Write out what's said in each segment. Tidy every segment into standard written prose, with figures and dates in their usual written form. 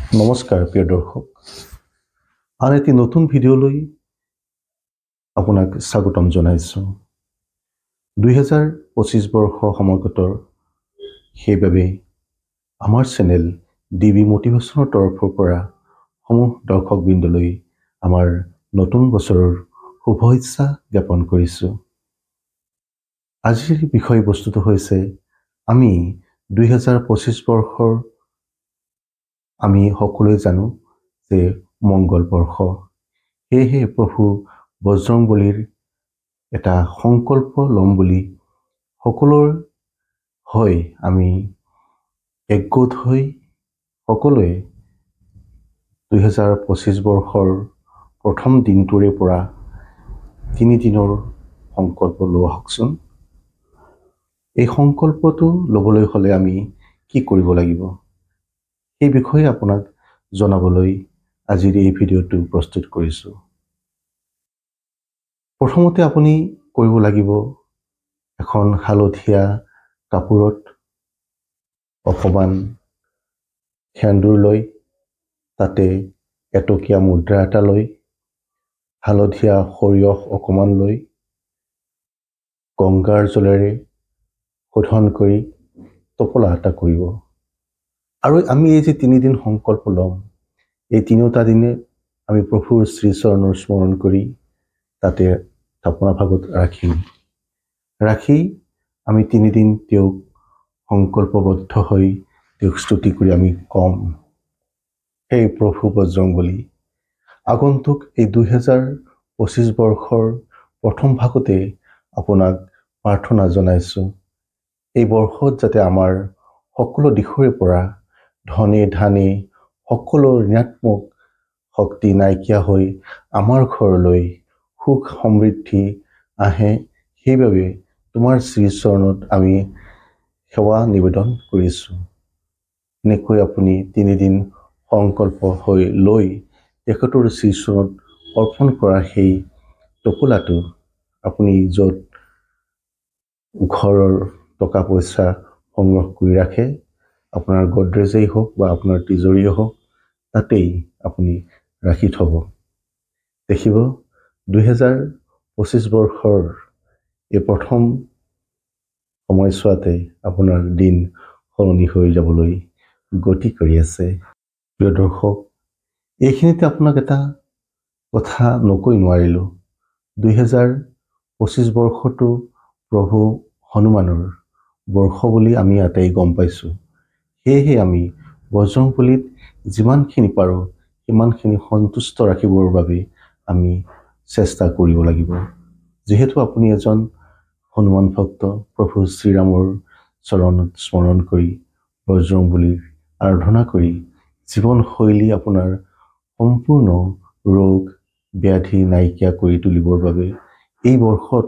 নমস্কাৰ প্ৰিয় দৰ্শক, আন এটি নতুন ভিডিঅ'লৈ আপোনাক স্বাগতম জনাইছোঁ। 2025 বৰ্ষ সমাগতৰ, সেইবাবে আমাৰ চেনেল DB মটিভেশ্যনৰ তৰফৰ পৰা সমূহ দৰ্শকবৃন্দলৈ আমাৰ নতুন বছৰৰ শুভেচ্ছা জ্ঞাপন কৰিছোঁ। আজিৰ বিষয়বস্তুটো হৈছে আমি 2025 বৰ্ষৰ আমি সকলোৱে জানো যে মংগল বৰ্ষ। সেয়েহে প্ৰভু বজৰংবলীৰ এটা সংকল্প ল'ম বুলি সকলোৰ হৈ আমি একগোট হৈ সকলোৱে 2025 বৰ্ষৰ প্ৰথম দিনটোৰে পৰা 3 দিনৰ সংকল্প লোৱা হওকচোন। এই সংকল্পটো ল'বলৈ হ'লে আমি কি কৰিব লাগিব, এই বিষয়ে আপোনাক জনাবলৈ আজিৰ এই ভিডিঅ'টো প্ৰস্তুত কৰিছোঁ। প্ৰথমতে আপুনি কৰিব লাগিব, এখন হালধীয়া কাপোৰত অকণমান সেন্দুৰ লৈ, তাতে এটকীয়া মুদ্ৰা এটা লৈ, হালধীয়া সৰিয়হ অকণমান লৈ, গংগাৰ জলেৰে শোধন কৰি টোপোলা এটা কৰিব। আৰু আমি এই যে 3 দিন সংকল্প ল'ম, এই 3টা দিনে আমি প্ৰভুৰ শ্ৰীচৰণৰ স্মৰণ কৰি তাতে থাপনা ভাগত ৰাখি আমি 3 দিন তেওঁক সংকল্পবদ্ধ হৈ তেওঁক স্তুতি কৰি আমি কম, হে প্ৰভু বজৰংবলী, আগন্তুক এই 2025 বৰ্ষৰ প্ৰথম ভাগতে আপোনাক প্ৰাৰ্থনা জনাইছোঁ। এই বৰ্ষত যাতে আমাৰ সকলো দিশৰে পৰা ধনে ধানে সকলো ঋণাত্মক শক্তি নাইকিয়া হৈ আমাৰ ঘৰলৈ সুখ সমৃদ্ধি আহে, সেইবাবে তোমাৰ শ্ৰীচৰণত আমি সেৱা নিবেদন কৰিছোঁ। এনেকৈ আপুনি 3 দিন সংকল্প হৈ লৈ তেখেতৰ শ্ৰীচৰণত অৰ্পণ কৰা সেই টোপোলাটো আপুনি য'ত ঘৰৰ টকা পইচা সংগ্ৰহ কৰি ৰাখে, আপোনাৰ গডৰেজেই হওক বা আপোনাৰ তিজোৰিয়েই হওক, তাতেই আপুনি ৰাখি থ'ব। দেখিব 2025 বৰ্ষৰ এই প্ৰথম সময়ছোৱাতে আপোনাৰ দিন সলনি হৈ যাবলৈ গতি কৰি আছে। প্ৰিয় দৰ্শক, এইখিনিতে আপোনাক এটা কথা নকৈ নোৱাৰিলোঁ। 2025 বৰ্ষটো প্ৰভু হনুমানৰ বৰ্ষ বুলি আমি আটাই গম পাইছোঁ। সেয়েহে আমি বজৰংবলীত যিমানখিনি পাৰোঁ সিমানখিনি সন্তুষ্ট ৰাখিবৰ বাবে আমি চেষ্টা কৰিব লাগিব। যিহেতু আপুনি এজন হনুমান ভক্ত, প্ৰভু শ্ৰীৰামৰ চৰণত স্মৰণ কৰি বজৰংবলীৰ আৰাধনা কৰি জীৱনশৈলী আপোনাৰ সম্পূৰ্ণ ৰোগ ব্যাধি নাইকিয়া কৰি তুলিবৰ বাবে এই বৰ্ষত,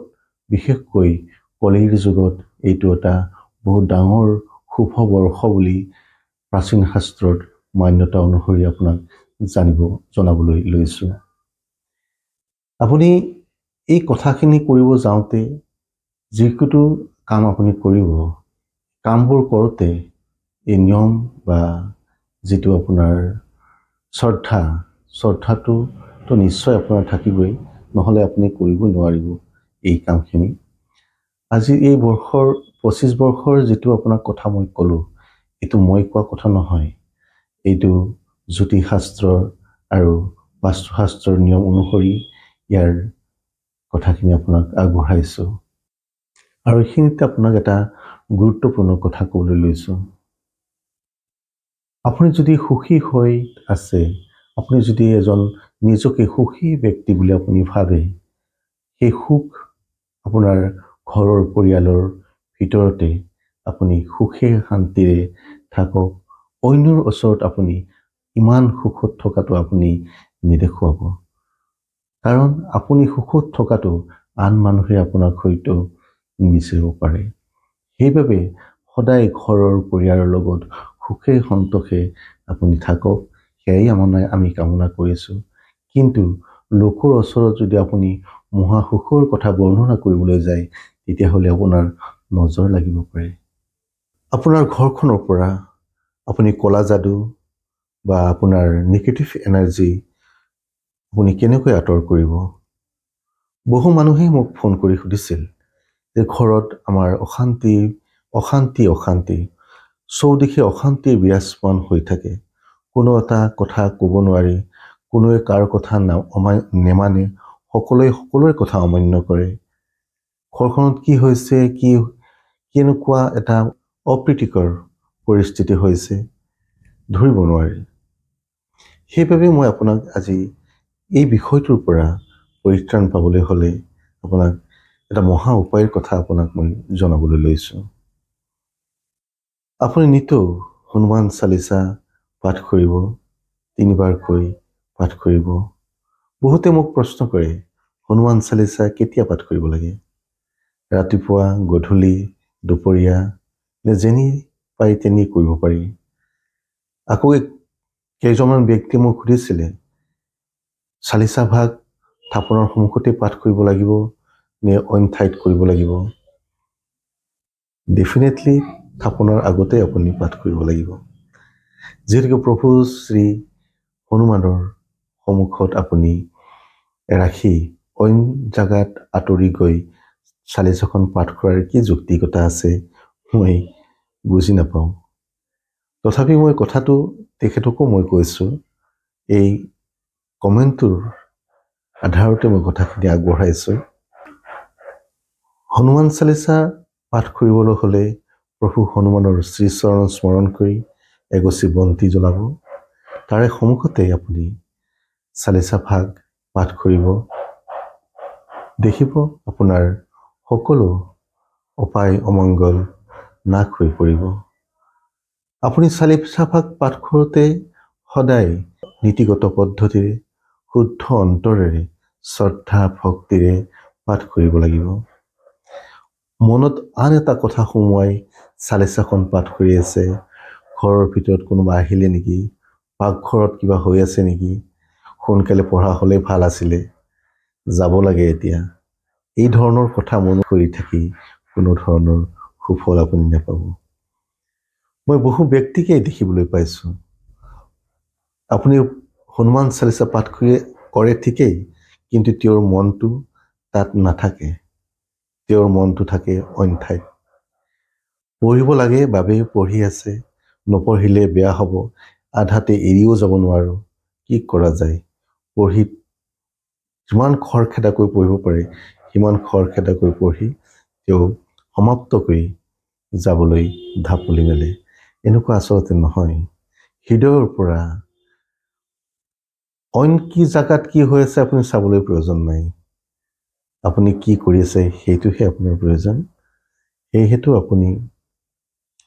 বিশেষকৈ কলিৰ যুগত এইটো এটা বহুত ডাঙৰ শুভ বৰ্ষ বুলি প্ৰাচীন শাস্ত্ৰত মান্যতা অনুসৰি আপোনাক জনাবলৈ লৈছোঁ। আপুনি এই কথাখিনি কৰিব যাওঁতে যিকোনো কাম আপুনি কৰিব, কামবোৰ কৰোঁতে এই নিয়ম বা যিটো আপোনাৰ শ্ৰদ্ধাটো নিশ্চয় আপোনাৰ থাকিবই, নহ'লে আপুনি কৰিব নোৱাৰিব এই কামখিনি। আজি এই বৰ্ষৰ 25 বৰ্ষৰ যিটো আপোনাক কথা মই ক'লোঁ, এইটো মই কোৱা কথা নহয়, এইটো জ্যোতিষশাস্ত্ৰৰ আৰু বাস্তুশাস্ত্ৰৰ নিয়ম অনুসৰি ইয়াৰ কথাখিনি আপোনাক আগবঢ়াইছোঁ। আৰু এইখিনিতে আপোনাক এটা গুৰুত্বপূৰ্ণ কথা ক'বলৈ লৈছোঁ। আপুনি যদি সুখী হৈ আছে, আপুনি যদি এজন নিজকে সুখী ব্যক্তি বুলি আপুনি ভাবে, সেই সুখ আপোনাৰ ঘৰৰ পৰিয়ালৰ ভিতৰতে আপুনি সুখে শান্তিৰে থাকক। অন্যৰ ওচৰত আপুনি ইমান সুখত থকাটো আপুনি নেদেখুৱাব, কাৰণ আপুনি সুখত থকাটো আন মানুহে আপোনাক হয়তো নিবিচাৰিব পাৰে। সেইবাবে সদায় ঘৰৰ পৰিয়ালৰ লগত সুখে সন্তোষে আপুনি থাকক, সেয়াই আমি কামনা কৰিছোঁ। কিন্তু লোকৰ ওচৰত যদি আপুনি মহা সুখৰ কথা বৰ্ণনা কৰিবলৈ যায়, তেতিয়াহ'লে আপোনাৰ নজৰ লাগিব পাৰে। আপোনাৰ ঘৰখনৰ পৰা আপুনি ক'লা যাদু বা আপোনাৰ নেগেটিভ এনাৰ্জি আপুনি কেনেকৈ আঁতৰ কৰিব। বহু মানুহে মোক ফোন কৰি সুধিছিল যে ঘৰত আমাৰ অশান্তি চৌদিশে অশান্তি বিৰাজমান হৈ থাকে। কোনো এটা কথা ক'ব নোৱাৰি, কোনোৱে কাৰ কথা নেমানে, সকলোৰে কথা অমান্য কৰে। ঘৰখনত কি হৈছে, কেনেকুৱা এটা অপ্ৰীতিকৰ পৰিস্থিতি হৈছে ধৰিব নোৱাৰি। সেইবাবে মই আপোনাক আজি এই বিষয়টোৰ পৰা পৰিত্ৰাণ পাবলৈ হ'লে আপোনাক এটা মহা উপায়ৰ কথা আপোনাক মই জনাবলৈ লৈছোঁ। আপুনি নিতৌ হনুমান চালিচা পাঠ কৰিব, 3 বাৰকৈ পাঠ কৰিব। বহুতে মোক প্ৰশ্ন কৰে, হনুমান চালিচা কেতিয়া পাঠ কৰিব লাগে? ৰাতিপুৱা, গধূলি, দুপৰীয়া, যেনি পাই তেনি কৰিব পাৰি। আকৌ কেইজনমান ব্যক্তিয়ে মোক সুধিছিলে, চালিচা ভাগ থাপনাৰ সন্মুখতে পাঠ কৰিব লাগিব নে অইন ঠাইত কৰিব লাগিব? ডেফিনেটলি থাপনাৰ আগতে আপুনি পাঠ কৰিব লাগিব। যিহেতুকে প্ৰভু শ্ৰী হনুমানৰ সন্মুখত আপুনি ৰাখি অইন জাগাত আঁতৰি গৈ চালিচাখন পাঠ কৰাৰ কি যুক্তিকতা আছে মই বুজি নাপাওঁ। তথাপি মই কথাটো তেখেতকো মই কৈছোঁ, এই কমেণ্টটোৰ আধাৰতে মই কথাখিনি আগবঢ়াইছোঁ। হনুমান চালিচা পাঠ কৰিবলৈ হ'লে প্ৰভু হনুমানৰ শ্ৰীচৰণ স্মৰণ কৰি এগছি বন্তি জ্বলাব। তাৰে সন্মুখতে আপুনি চালিচা ভাগ পাঠ কৰিব। দেখিব আপোনাৰ সকলো অপায় অমংগল নাশ হৈ পৰিব। আপুনি চালিচা ভাগ পাঠ কৰোঁতে সদায় নীতিগত পদ্ধতিৰে শুদ্ধ অন্তৰেৰে শ্ৰদ্ধা ভক্তিৰে পাঠ কৰিব লাগিব। মনত আন এটা কথা সোমোৱাই চালিচাখন পাঠ কৰি আছে, ঘৰৰ ভিতৰত কোনোবা আহিলে নেকি, পাকঘৰত কিবা হৈ আছে নেকি, সোনকালে পঢ়া হ'লে ভাল আছিলে, যাব লাগে এতিয়া, এই ধৰণৰ কথা মনত কৰি থাকি কোনো ধৰণৰ সুফল আপুনি নাপাব। মই বহু ব্যক্তিকে দেখিবলৈ পাইছোঁ, আপুনি হনুমান চালিচা পাঠ কৰে ঠিকেই, কিন্তু তেওঁৰ মনটো তাত নাথাকে, তেওঁৰ মনটো থাকে অইন ঠাইত। পঢ়িব লাগে বাবেই পঢ়ি আছে, নপঢ়িলে বেয়া হ'ব, আধাতে এৰিও যাব নোৱাৰোঁ, কি কৰা যায়? পঢ়ি যিমান খৰখেদাকৈ পঢ়িব পাৰে সিমান খৰখেদাকৈ পঢ়ি তেওঁ সমাপ্ত কৰি যাবলৈ ঢাপলি মেলে। এনেকুৱা আচলতে নহয়। হৃদয়ৰ পৰা অইন কি জাগাত কি হৈ আছে আপুনি চাবলৈ প্ৰয়োজন নাই, আপুনি কি কৰি আছে সেইটোহে আপোনাৰ প্ৰয়োজন। সেয়েহেতু আপুনি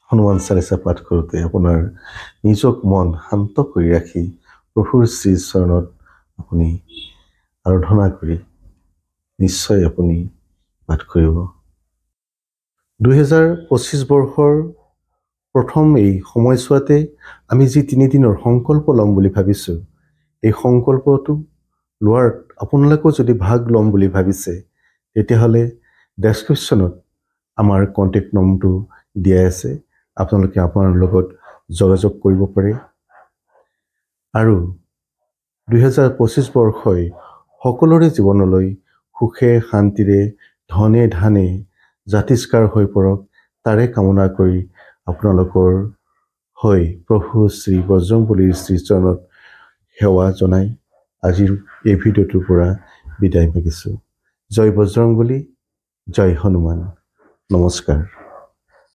হনুমান চালিচা পাঠ কৰোঁতে আপোনাৰ নিজক মন শান্ত কৰি ৰাখি প্ৰভুৰ শ্ৰীচৰণত আপুনি আৰাধনা কৰি নিশ্চয় আপুনি পাঠ কৰিব। 2025 বৰ্ষৰ প্ৰথম এই সময়ছোৱাতে আমি যি 3 দিনৰ সংকল্প ল'ম বুলি ভাবিছোঁ, এই সংকল্পটো লোৱাৰ আপোনালোকেও যদি ভাগ ল'ম বুলি ভাবিছে, তেতিয়াহ'লে ডেছক্ৰিপশ্যনত আমাৰ কণ্টেক্ট নম্বৰটো দিয়া আছে, আপোনালোকে আপোনাৰ লগত যোগাযোগ কৰিব পাৰে। আৰু 2025 বৰ্ষই সকলোৰে জীৱনলৈ সুখে শান্তিৰে ধনে ধানে জাতিষ্কাৰ হৈ পৰক, তাৰে কামনা কৰি আপোনালোকৰ হৈ প্ৰভু শ্ৰী বজৰংবলীৰ শ্ৰীচৰণত সেৱা জনাই আজিৰ এই ভিডিঅ'টোৰ পৰা বিদায় মাগিছোঁ। জয় বজৰংবলী, জয় হনুমান, নমস্কাৰ।